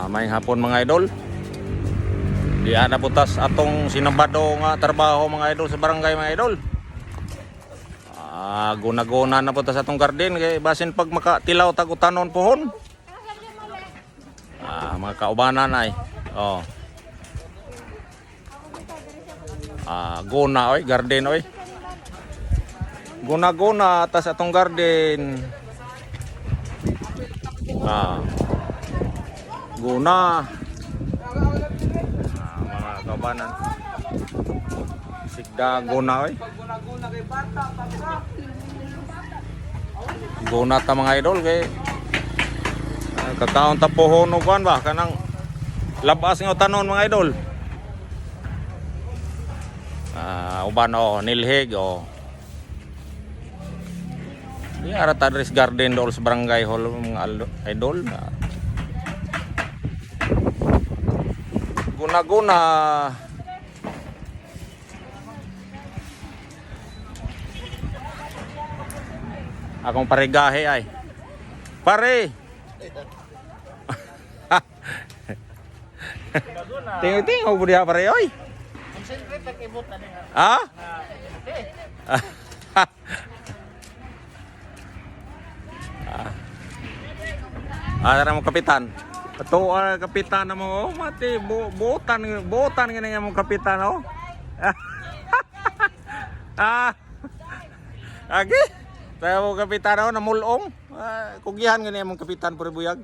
May hapon mga idol. Di ana putas atong sinabado nga trabaho mga idol sa barangay mga idol. Guna-guna na putas atong garden kay basin pag makatilaw tag utanon pohon. Mga kaubanan ay. Oh. Guna oy, garden oy. Guna-guna atas atong garden. Guna. Mga kaubanan. Sigda guna oy. Guna ta mga idol kay kakaon ta pohon og kuan ba kanang labas nga tanon mga idol. Uban nilhig Di ara ta dres garden dol sa barangay hall mga idol. Guna-guna. Akong paregahe ay. Pare. Ting-ting og budiha pare oy. Ara mo kapitan. Ato kapitan mo mati buotan ngene nga mo kapitan Agi. Tayo mo kapitan namulong. Kugihan ngene mo kapitan pure buyag.